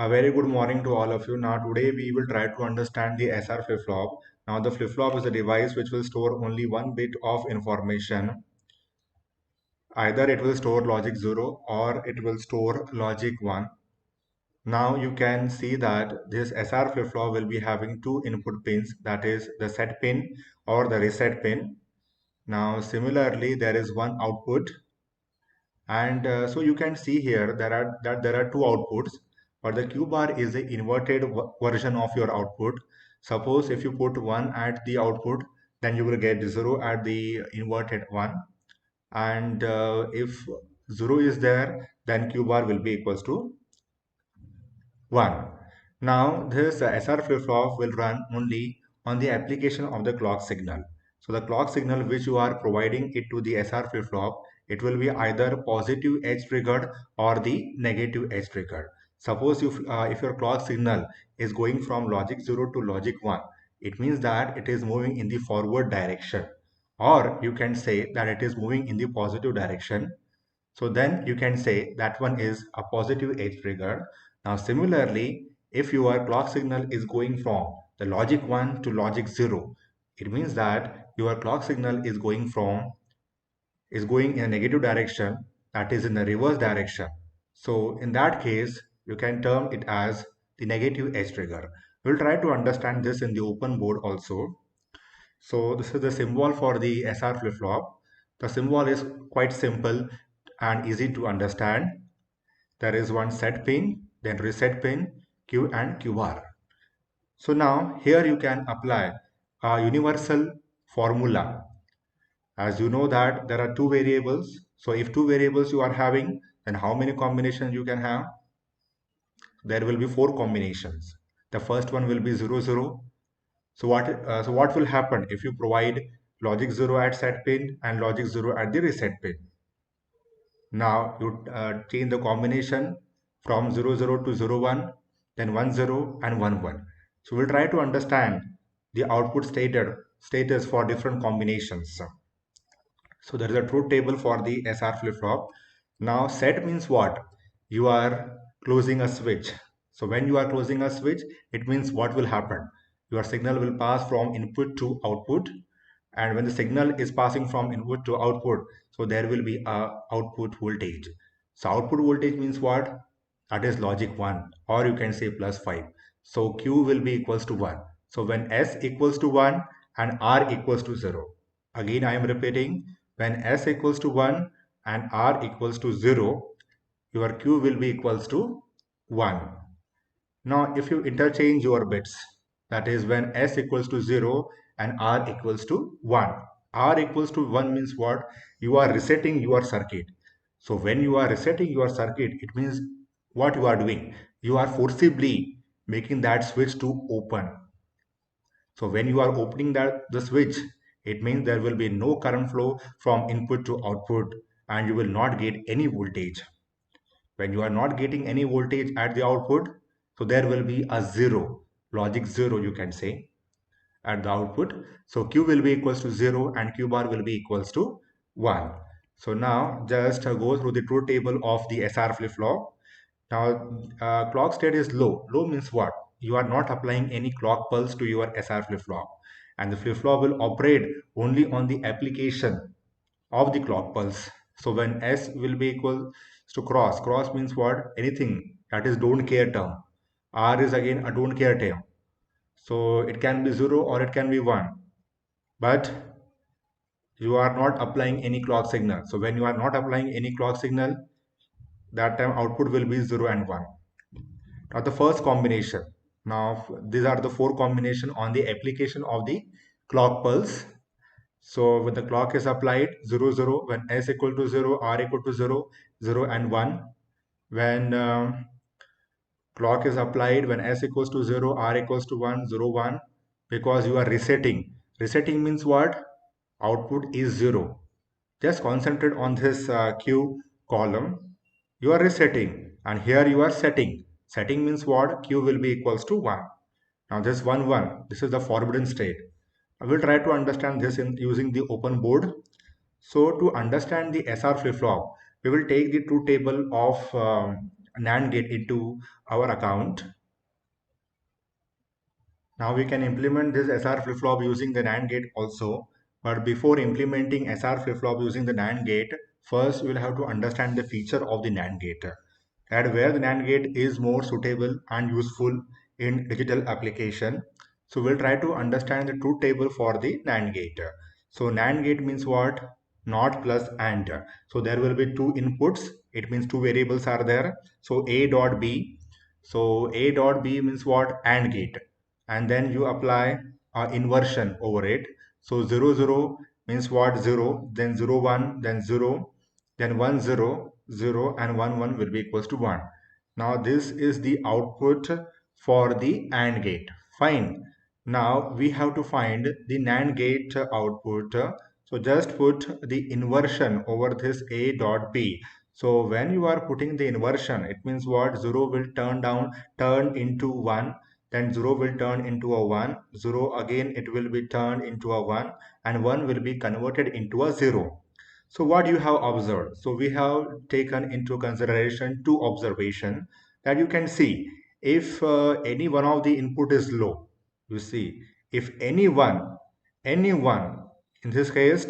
A very good morning to all of you. Now today we will try to understand the SR flip-flop. Now the flip-flop is a device which will store only one bit of information. Either it will store logic 0 or it will store logic 1. Now you can see that this SR flip-flop will be having two input pins, that is the set pin or the reset pin. Now similarly there is one output, and so you can see here there are two outputs, but the Q bar is the inverted version of your output. Suppose if you put 1 at the output, then you will get 0 at the inverted one, and if 0 is there, then Q bar will be equals to 1. Now this SR flip-flop will run only on the application of the clock signal. So the clock signal which you are providing it to the SR flip-flop, it will be either positive edge triggered or the negative edge triggered. Suppose if your clock signal is going from logic 0 to logic 1, it means that it is moving in the forward direction, or you can say that it is moving in the positive direction. So then you can say that one is a positive edge trigger. Now similarly, if your clock signal is going from the logic 1 to logic 0, it means that your clock signal is going in a negative direction, that is in the reverse direction. So in that case, you can term it as the negative edge trigger. We'll try to understand this in the open board also. So this is the symbol for the SR flip-flop. The symbol is quite simple and easy to understand. There is one set pin, then reset pin, Q and Q bar. So now here you can apply a universal formula. As you know that there are two variables. So if two variables you are having, then how many combinations you can have? There will be four combinations. The first one will be 0, 0. So what will happen if you provide logic 0 at set pin and logic 0 at the reset pin? Now you change the combination from 0, 0 to 0, 1, then 1, 0 and 1, 1. So we'll try to understand the output status for different combinations. So there is a truth table for the SR flip-flop. Now set means what? You are closing a switch. So when you are closing a switch, it means what will happen? Your signal will pass from input to output, and when the signal is passing from input to output, so there will be a output voltage. So output voltage means what? That is logic 1, or you can say plus 5. So Q will be equals to 1. So when S equals to 1 and R equals to 0, again I am repeating, when S equals to 1 and R equals to 0, your Q will be equals to 1. Now if you interchange your bits, that is when S equals to 0 and R equals to 1. R equals to 1 means what? You are resetting your circuit. So when you are resetting your circuit, it means what you are doing? You are forcibly making that switch to open. So when you are opening the switch, it means there will be no current flow from input to output, and you will not get any voltage. When you are not getting any voltage at the output, so there will be a 0, logic 0 you can say, at the output. So Q will be equals to 0 and Q bar will be equals to 1. So now just go through the truth table of the SR flip-flop. Now clock state is low. Low means what? You are not applying any clock pulse to your SR flip-flop, and the flip-flop will operate only on the application of the clock pulse. So when S will be equal to cross. Cross means what? Anything that is don't care term. R is again a don't care term. So it can be 0 or it can be 1. But you are not applying any clock signal. So when you are not applying any clock signal, that time output will be 0 and 1. Now the first combination. Now these are the four combination on the application of the clock pulse. So when the clock is applied 0, 0, when S equal to 0, R equal to 0, 0 and 1. When clock is applied when S equals to 0, R equals to 1, 0, 1, because you are resetting. Resetting means what? Output is 0. Just concentrate on this Q column. You are resetting, and here you are setting. Setting means what? Q will be equals to 1. Now this 1, 1, this is the forbidden state. I will try to understand this in using the open board. So to understand the SR flip-flop, we will take the truth table of NAND gate into our account. Now we can implement this SR flip-flop using the NAND gate also. But before implementing SR flip-flop using the NAND gate, first we'll have to understand the feature of the NAND gate. That where the NAND gate is more suitable and useful in digital application. So we'll try to understand the truth table for the NAND gate. So NAND gate means what? Not plus and. So there will be two inputs. It means two variables are there. So A dot B. So A dot B means what? AND gate. And then you apply inversion over it. So 0 0 means what? 0, then 0 1, then 0, then 1 0 0, and 1 1 will be equals to 1. Now this is the output for the AND gate. Fine. Now we have to find the NAND gate output. So just put the inversion over this A dot B. So when you are putting the inversion, it means what? 0 will turn into 1, then 0 will turn into a 1, 0 again it will be turned into a 1, and 1 will be converted into a 0. So what you have observed? So we have taken into consideration two observation that you can see. If any one of the input is low, you see, if anyone, in this case,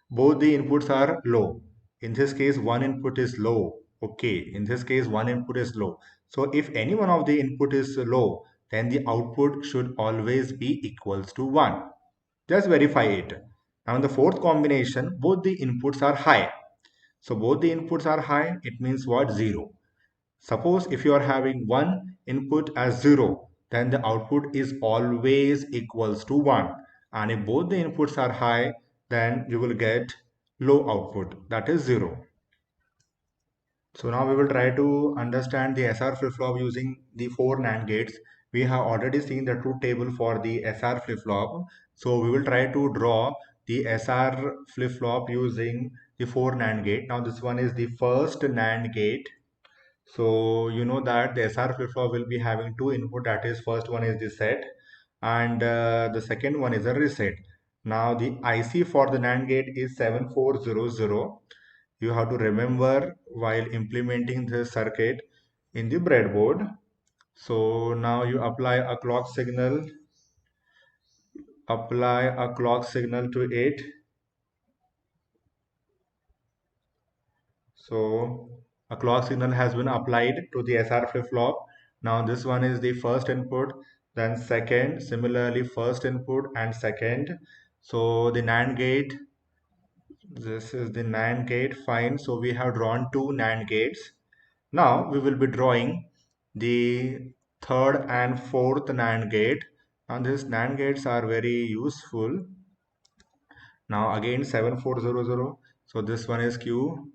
both the inputs are low. In this case, one input is low. Okay, in this case, one input is low. So if any one of the input is low, then the output should always be equals to 1. Just verify it. Now in the fourth combination, both the inputs are high. So both the inputs are high, it means what? 0. Suppose if you are having one input as 0, then the output is always equals to 1. And if both the inputs are high, then you will get low output, that is 0. So now we will try to understand the SR flip-flop using the four NAND gates. We have already seen the truth table for the SR flip-flop. So we will try to draw the SR flip-flop using the four NAND gate. Now this one is the first NAND gate. So you know that the SR flip-flop will be having two input, that is first one is the set and the second one is a reset. Now the IC for the NAND gate is 7400. You have to remember while implementing this circuit in the breadboard. So now you apply a clock signal to it. So a clock signal has been applied to the SR flip-flop. Now this one is the first input, then second, similarly first input and second. So the NAND gate, this is the NAND gate, fine. So we have drawn two NAND gates. Now we will be drawing the third and fourth NAND gate. And these NAND gates are very useful. Now again 7400. So this one is Q.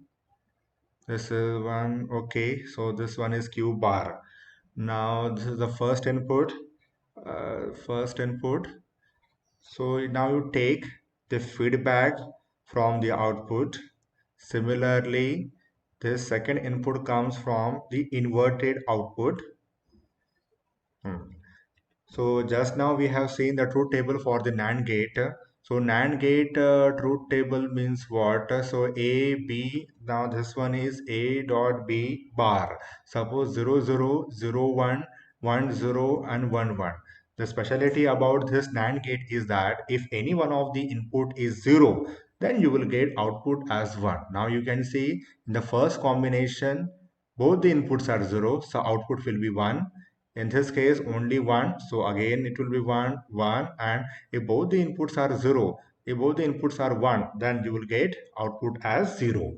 This is one. Okay. So this one is Q bar. Now this is the first input. First input. So now you take the feedback from the output. Similarly, this second input comes from the inverted output. So just now we have seen the truth table for the NAND gate. So NAND gate truth table means what? So A, B, now this one is A dot B bar. Suppose 0, 0, 0, 1, 1, 0 and 1, 1. The specialty about this NAND gate is that if any one of the input is 0, then you will get output as 1. Now you can see in the first combination, both the inputs are 0, so output will be 1. In this case only 1, so again it will be 1 1, and if both the inputs are 0, if both the inputs are 1, then you will get output as 0.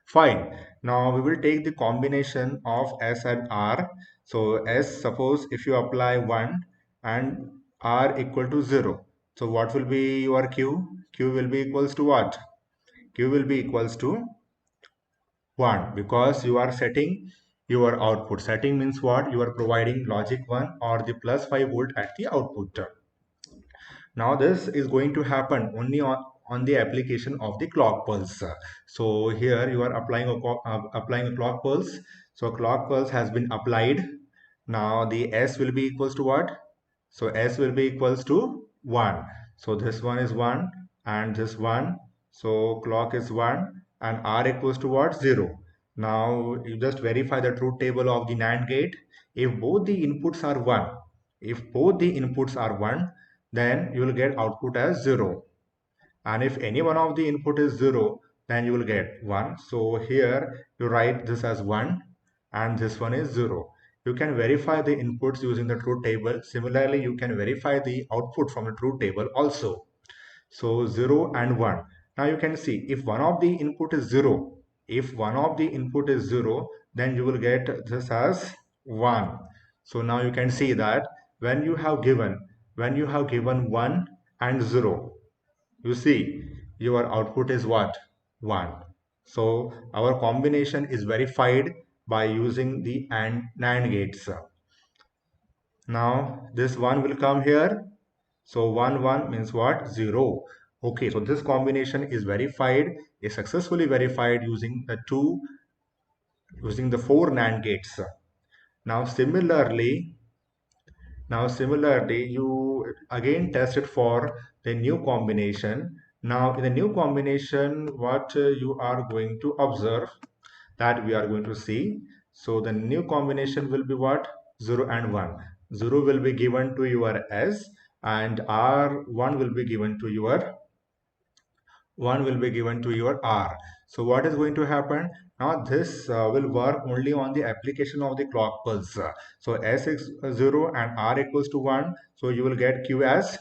Fine. Now we will take the combination of S and R. So S, suppose if you apply 1 and R equal to 0, so what will be your Q? Q will be equals to what? Q will be equals to 1, because you are setting your output. Setting means what? You are providing logic 1 or the plus 5 volt at the output. Now this is going to happen only on the application of the clock pulse. So here you are applying a clock pulse. So clock pulse has been applied. Now the S will be equals to what? So S will be equals to 1. So this one is 1 and this 1. So clock is 1 and R equals to what? 0. Now you just verify the truth table of the NAND gate. If both the inputs are 1, if both the inputs are 1, then you will get output as 0. And if any one of the input is 0, then you will get 1. So here you write this as 1 and this one is 0. You can verify the inputs using the truth table. Similarly, you can verify the output from the truth table also. So 0 and 1. Now you can see if one of the input is 0, if one of the input is 0, then you will get this as 1. So now you can see that when you have given 1 and 0, you see your output is what? 1. So our combination is verified by using the AND NAND gates. Now this 1 will come here. So 1 1 means what? 0. Okay, so this combination is successfully verified using the 4 NAND gates. Now similarly, you again test it for the new combination. Now in the new combination, what you are going to observe, that we are going to see. So the new combination will be what? 0 and 1. 0 will be given to your S and R1 will be given to your 1 will be given to your R. So what is going to happen? Now this will work only on the application of the clock pulse. So S is 0 and R equals to 1. So you will get Q as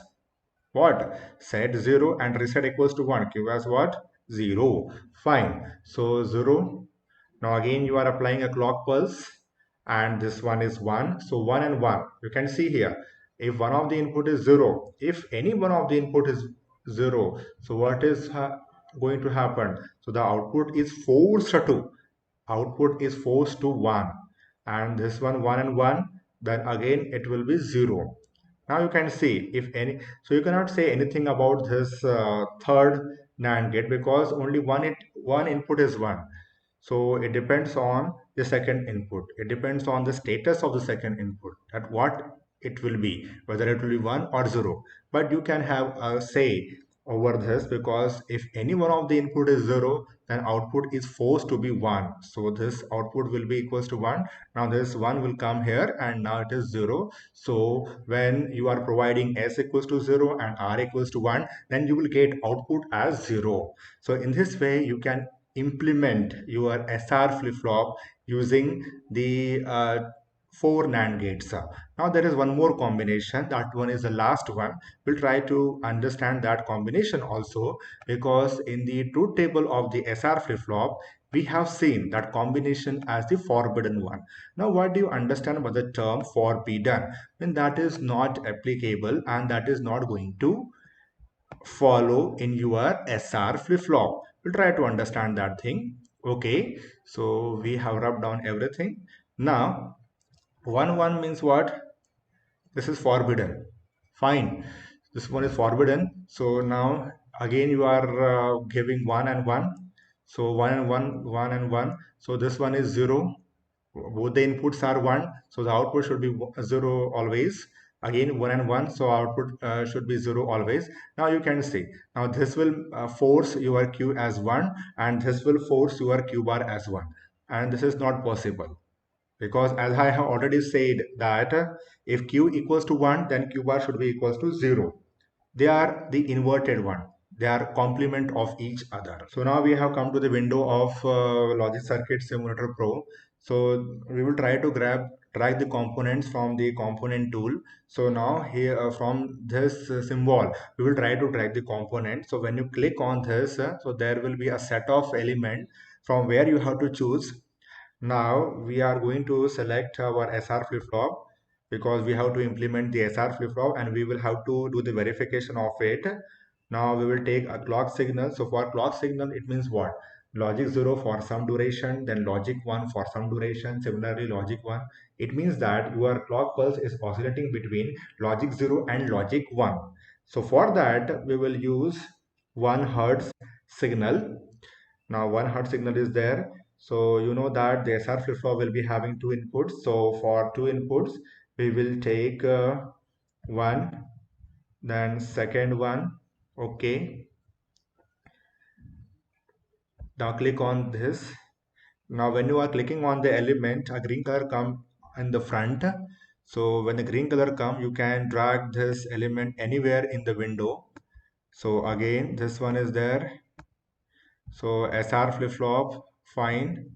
what? Set 0 and reset equals to 1. Q as what? 0. Fine. So 0. Now again you are applying a clock pulse and this one is 1. So 1 and 1. You can see here. If one of the input is 0, if any one of the input is 0, so what is going to happen? So the output is forced to 1 and this one 1 and 1, then again it will be 0. Now you can see if any, so you cannot say anything about this third NAND gate because only one input is 1. So it depends on the second input. It depends on the status of the second input, at what it will be, whether it will be 1 or 0. But you can have a say over this because if any one of the input is 0, then output is forced to be 1. So this output will be equals to 1. Now this 1 will come here and now it is 0. So when you are providing S equals to 0 and R equals to 1, then you will get output as 0. So in this way, you can implement your SR flip-flop using the 4 NAND gates. Now there is one more combination. That one is the last one. We'll try to understand that combination also because in the truth table of the SR flip-flop, we have seen that combination as the forbidden one. Now what do you understand by the term forbidden? Then that is not applicable and that is not going to follow in your SR flip-flop. We'll try to understand that thing. Okay, so we have rubbed down everything. Now, 1 1 means what? This is forbidden. Fine. This one is forbidden. So now again you are giving 1 and 1. So 1 and 1, 1 and 1. So this one is 0. Both the inputs are 1. So the output should be 0 always. Again 1 and 1. So output should be 0 always. Now you can see. Now this will force your Q as 1 and this will force your Q bar as 1. And this is not possible because as I have already said that if Q equals to 1 then Q bar should be equals to 0. They are the inverted one. They are complement of each other. So now we have come to the window of Logic Circuit Simulator Pro. So we will try to drag the components from the component tool. So now here from this symbol we will try to drag the component. So when you click on this so there will be a set of element from where you have to choose. Now we are going to select our SR flip-flop because we have to implement the SR flip-flop and we will have to do the verification of it. Now we will take a clock signal. So for clock signal, it means what? Logic 0 for some duration, then logic 1 for some duration, similarly logic 1. It means that your clock pulse is oscillating between logic 0 and logic 1. So for that, we will use 1 Hertz signal. Now 1 Hertz signal is there. So you know that the SR flip-flop will be having two inputs. So for two inputs, we will take one, then second one. Okay. Now click on this. Now when you are clicking on the element, a green color come in the front. So when the green color come, you can drag this element anywhere in the window. So again, this one is there. So SR flip-flop, fine.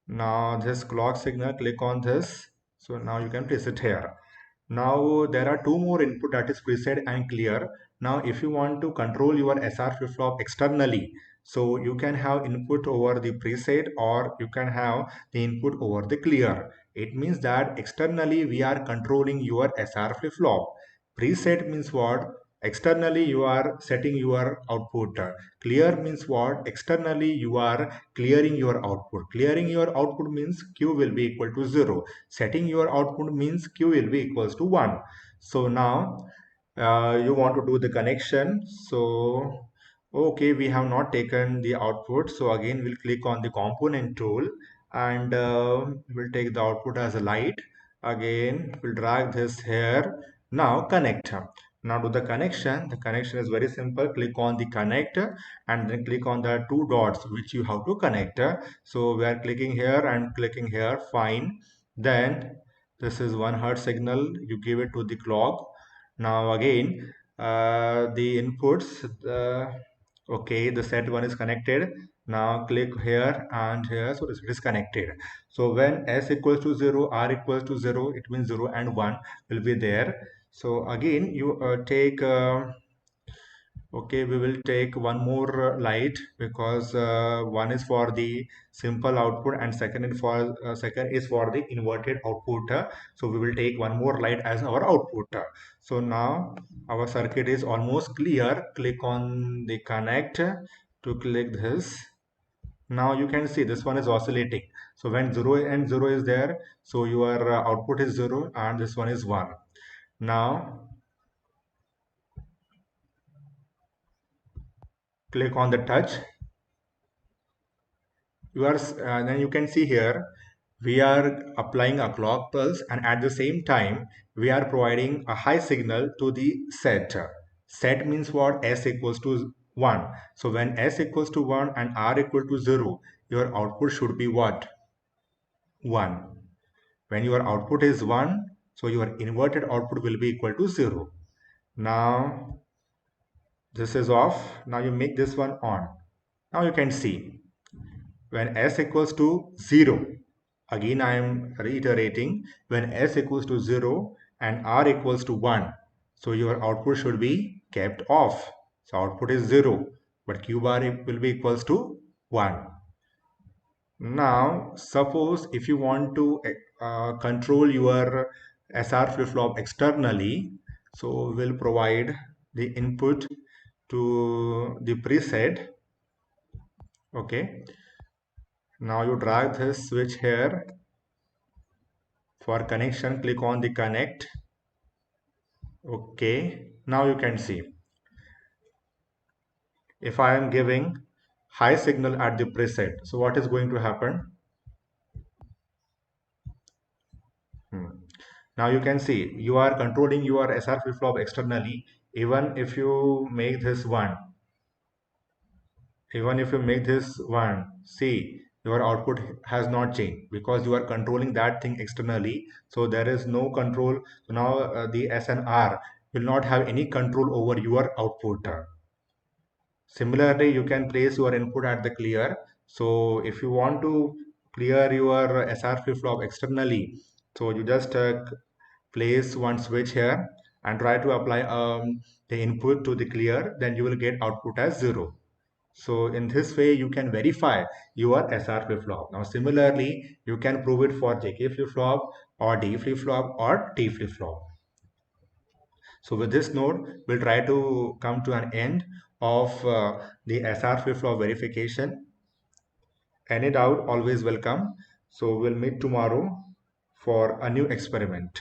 Now this clock signal, click on this. So now you can place it here. Now there are two more input, that is preset and clear. Now if you want to control your SR flip-flop externally, so you can have input over the preset or you can have the input over the clear. It means that externally we are controlling your SR flip-flop. Preset means what? Externally you are setting your output. Clear means what? Externally you are clearing your output. Clearing your output means Q will be equal to 0. Setting your output means Q will be equals to 1. So now you want to do the connection. So okay, we have not taken the output. So again we'll click on the component tool and we'll take the output as a light. Again we'll drag this here. Now connect. Now do the connection. The connection is very simple. Click on the connect and then click on the two dots which you have to connect. So we are clicking here and clicking here. Fine. Then this is 1 hertz signal. You give it to the clock. Now again the inputs. Okay, the set one is connected. Now click here and here. So this is connected. So when S equals to 0, R equals to 0, it means 0 and 1 will be there. So again, you take, okay, we will take one more light because one is for the simple output and second is for the inverted output. So we will take one more light as our output. So now our circuit is almost clear. Click on the connect to click this. Now you can see this one is oscillating. So when 0 and 0 is there, so your output is 0 and this one is 1. Now click on the touch. Then you can see here we are applying a clock pulse and at the same time we are providing a high signal to the set. Set means what? S equals to 1. So when S equals to 1 and R equal to 0, your output should be what? 1. When your output is 1, so your inverted output will be equal to 0. Now this is off. Now you make this one on. Now you can see when S equals to 0, again I am reiterating, when S equals to 0 and R equals to 1, so your output should be kept off. So output is 0, but Q bar will be equals to 1. Now suppose if you want to control your SR flip-flop externally, so we'll provide the input to the preset. Okay, now you drag this switch here. For connection, click on the connect. Okay, now you can see if I am giving high signal at the preset, so what is going to happen? Now you can see you are controlling your SR flip-flop externally. Even if you make this one, even if you make this one, see your output has not changed because you are controlling that thing externally. So there is no control. So now the SNR will not have any control over your output. Similarly, you can place your input at the clear. So if you want to clear your SR flip-flop externally, so you just place one switch here and try to apply the input to the clear, then you will get output as 0. So in this way, you can verify your SR flip-flop. Now similarly, you can prove it for JK flip-flop or D flip-flop or T flip-flop. So with this node, we'll try to come to an end of the SR flip-flop verification. Any doubt, always welcome. So we'll meet tomorrow for a new experiment.